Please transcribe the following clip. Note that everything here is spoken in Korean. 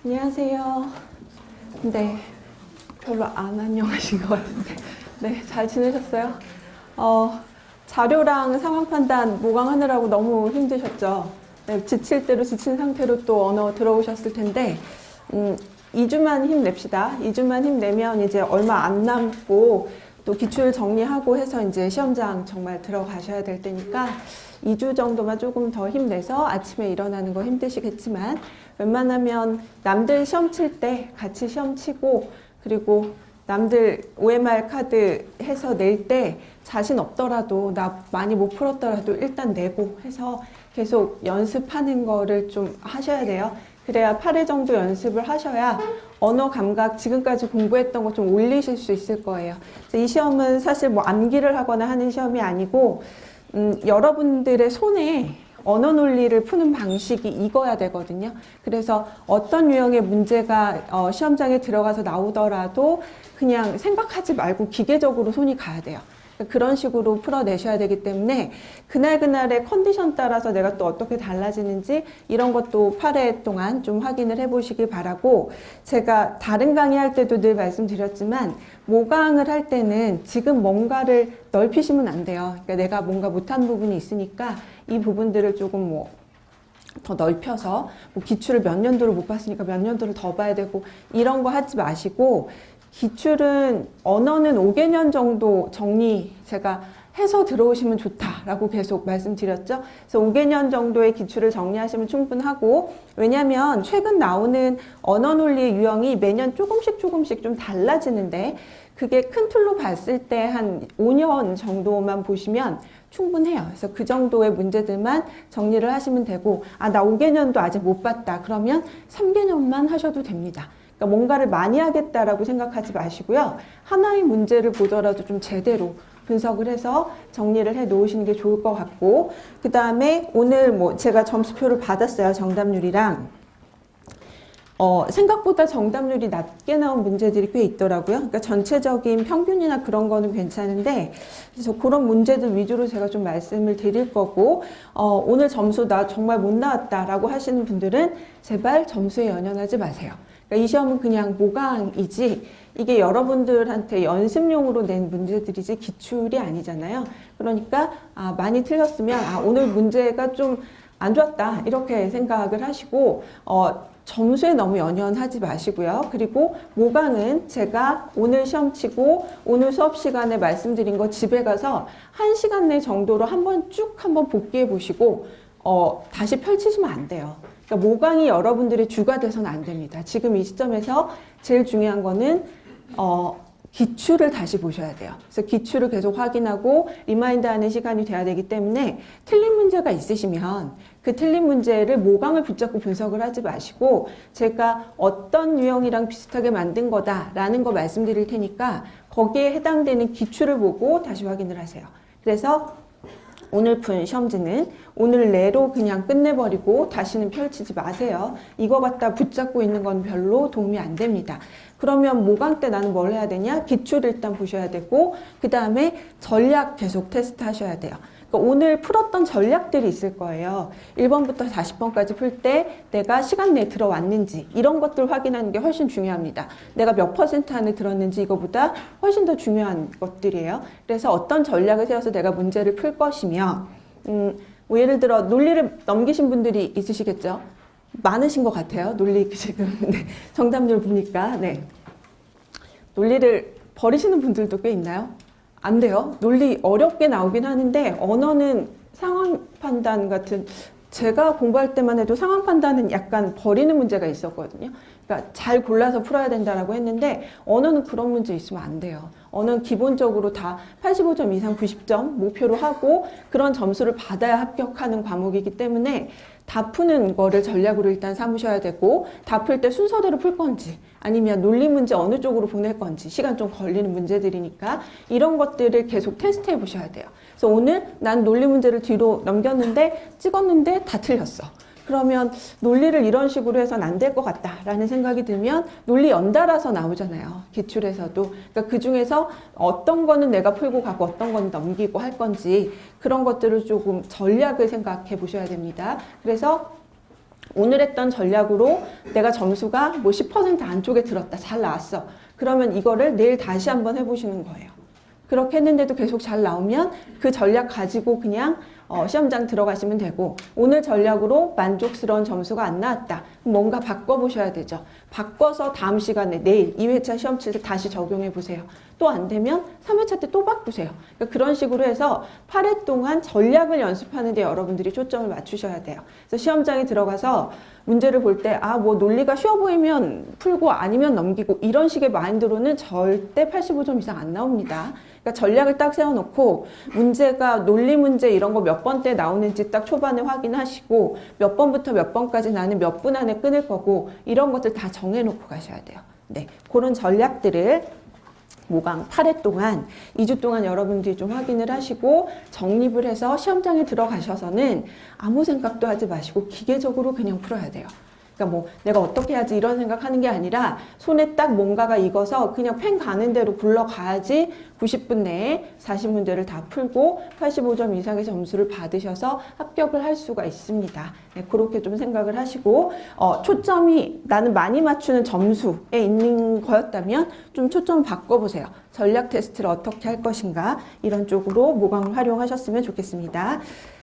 안녕하세요. 네, 별로 안 안녕하신 것 같은데. 네, 잘 지내셨어요? 자료랑 상황 판단 모강하느라고 너무 힘드셨죠? 네, 지칠 대로 지친 상태로 또 언어 들어오셨을 텐데, 2주만 힘냅시다. 2주만 힘내면 이제 얼마 안 남고 또 기출 정리하고 해서 이제 시험장 정말 들어가셔야 될 때니까 2주 정도만 조금 더 힘내서 아침에 일어나는 거 힘드시겠지만 웬만하면 남들 시험 칠 때 같이 시험 치고 그리고 남들 OMR 카드 해서 낼 때 자신 없더라도 나 많이 못 풀었더라도 일단 내고 해서 계속 연습하는 거를 좀 하셔야 돼요. 그래야 8회 정도 연습을 하셔야 언어 감각 지금까지 공부했던 거 좀 올리실 수 있을 거예요. 이 시험은 사실 뭐 암기를 하거나 하는 시험이 아니고 여러분들의 손에 언어 논리를 푸는 방식이 익어야 되거든요. 그래서 어떤 유형의 문제가 시험장에 들어가서 나오더라도 그냥 생각하지 말고 기계적으로 손이 가야 돼요. 그런 식으로 풀어내셔야 되기 때문에 그날그날의 컨디션 따라서 내가 또 어떻게 달라지는지 이런 것도 8회 동안 좀 확인을 해보시기 바라고, 제가 다른 강의할 때도 늘 말씀드렸지만 모강을 할 때는 지금 뭔가를 넓히시면 안 돼요. 그러니까 내가 뭔가 못한 부분이 있으니까 이 부분들을 조금 더 넓혀서 기출을 몇 년도를 못 봤으니까 몇 년도를 더 봐야 되고 이런 거 하지 마시고, 기출은 언어는 5개년 정도 정리 제가 해서 들어오시면 좋다라고 계속 말씀드렸죠. 그래서 5개년 정도의 기출을 정리하시면 충분하고, 왜냐하면 최근 나오는 언어 논리의 유형이 매년 조금씩 좀 달라지는데 그게 큰 틀로 봤을 때 한 5년 정도만 보시면 충분해요. 그래서 그 정도의 문제들만 정리를 하시면 되고, 나 5개년도 아직 못 봤다. 그러면 3개년만 하셔도 됩니다. 그러니까 뭔가를 많이 하겠다라고 생각하지 마시고요. 하나의 문제를 보더라도 좀 제대로 분석을 해서 정리를 해 놓으시는 게 좋을 것 같고, 그 다음에 오늘 제가 점수표를 받았어요. 정답률이랑. 생각보다 정답률이 낮게 나온 문제들이 꽤 있더라고요. 그러니까 전체적인 평균이나 그런 거는 괜찮은데, 그래서 그런 문제들 위주로 제가 좀 말씀을 드릴 거고, 오늘 점수 나 정말 못 나왔다라고 하시는 분들은 제발 점수에 연연하지 마세요. 그러니까 이 시험은 그냥 모강이지 이게 여러분들한테 연습용으로 낸 문제들이지 기출이 아니잖아요. 그러니까 많이 틀렸으면 오늘 문제가 좀 안 좋았다 이렇게 생각을 하시고 점수에 너무 연연하지 마시고요. 그리고 모강은 제가 오늘 시험 치고 오늘 수업 시간에 말씀드린 거 집에 가서 1시간 내 정도로 한번 복기해 보시고 다시 펼치시면 안 돼요. 그러니까 모강이 여러분들의 주가 돼서는 안 됩니다. 지금 이 시점에서 제일 중요한 거는 기출을 다시 보셔야 돼요. 그래서 기출을 계속 확인하고 리마인드하는 시간이 돼야 되기 때문에 틀린 문제가 있으시면 그 틀린 문제를 모강을 붙잡고 분석을 하지 마시고 제가 어떤 유형이랑 비슷하게 만든 거다라는 거 말씀드릴 테니까 거기에 해당되는 기출을 보고 다시 확인을 하세요. 그래서 오늘 푼 시험지는 오늘 내로 그냥 끝내버리고 다시는 펼치지 마세요. 이거 갖다 붙잡고 있는 건 별로 도움이 안 됩니다. 그러면 모강 때 나는 뭘 해야 되냐? 기출 일단 보셔야 되고 그 다음에 전략 계속 테스트 하셔야 돼요. 그러니까 오늘 풀었던 전략들이 있을 거예요. 1번부터 40번까지 풀 때 내가 시간 내에 들어왔는지 이런 것들 확인하는 게 훨씬 중요합니다. 내가 몇 퍼센트 안에 들었는지 이거보다 훨씬 더 중요한 것들이에요. 그래서 어떤 전략을 세워서 내가 문제를 풀 것이며 예를 들어 논리를 넘기신 분들이 있으시겠죠? 많으신 것 같아요. 논리 지금 정답률 보니까 논리를 버리시는 분들도 꽤 있나요? 안 돼요. 논리 어렵게 나오긴 하는데 언어는 상황 판단 같은, 제가 공부할 때만 해도 상황 판단은 약간 버리는 문제가 있었거든요. 그러니까 잘 골라서 풀어야 된다라고 했는데 언어는 그런 문제 있으면 안 돼요. 언어는 기본적으로 다 85점 이상 90점 목표로 하고 그런 점수를 받아야 합격하는 과목이기 때문에 다 푸는 거를 전략으로 일단 삼으셔야 되고, 다 풀 때 순서대로 풀 건지 아니면 논리 문제 어느 쪽으로 보낼 건지 시간 좀 걸리는 문제들이니까 이런 것들을 계속 테스트해 보셔야 돼요. 그래서 오늘 난 논리 문제를 뒤로 넘겼는데 찍었는데 다 틀렸어. 그러면 논리를 이런 식으로 해서는 안 될 것 같다라는 생각이 들면 논리 연달아서 나오잖아요. 기출에서도. 그러니까 그 중에서 어떤 거는 내가 풀고 가고 어떤 거는 넘기고 할 건지 그런 것들을 조금 전략을 생각해 보셔야 됩니다. 그래서 오늘 했던 전략으로 내가 점수가 뭐 10% 안쪽에 들었다. 잘 나왔어. 그러면 이거를 내일 다시 한번 해보시는 거예요. 그렇게 했는데도 계속 잘 나오면 그 전략 가지고 그냥 시험장 들어가시면 되고, 오늘 전략으로 만족스러운 점수가 안 나왔다. 뭔가 바꿔보셔야 되죠. 바꿔서 다음 시간에 내일 2회차 시험 칠 때 다시 적용해 보세요. 또 안 되면 3회차 때 또 바꾸세요. 그러니까 그런 식으로 해서 8회 동안 전략을 연습하는 데 여러분들이 초점을 맞추셔야 돼요. 그래서 시험장에 들어가서 문제를 볼 때 뭐 논리가 쉬워 보이면 풀고 아니면 넘기고 이런 식의 마인드로는 절대 85점 이상 안 나옵니다. 그러니까 전략을 딱 세워놓고 문제가 논리 문제 이런 거 몇 번째 나오는지 딱 초반에 확인하시고 몇 번부터 몇 번까지 나는 몇 분 안에 끊을 거고 이런 것들 다 정해놓고 가셔야 돼요. 네, 그런 전략들을 모강 8회 동안 2주 동안 여러분들이 좀 확인을 하시고 정립을 해서 시험장에 들어가셔서는 아무 생각도 하지 마시고 기계적으로 그냥 풀어야 돼요. 그러니까 뭐 내가 어떻게 해야지 이런 생각하는 게 아니라 손에 딱 뭔가가 익어서 그냥 펜 가는 대로 굴러가야지 90분 내에 40문제를 다 풀고 85점 이상의 점수를 받으셔서 합격을 할 수가 있습니다. 네, 그렇게 좀 생각을 하시고 초점이 나는 많이 맞추는 점수에 있는 거였다면 좀 초점 바꿔보세요. 전략 테스트를 어떻게 할 것인가 이런 쪽으로 모강을 활용하셨으면 좋겠습니다.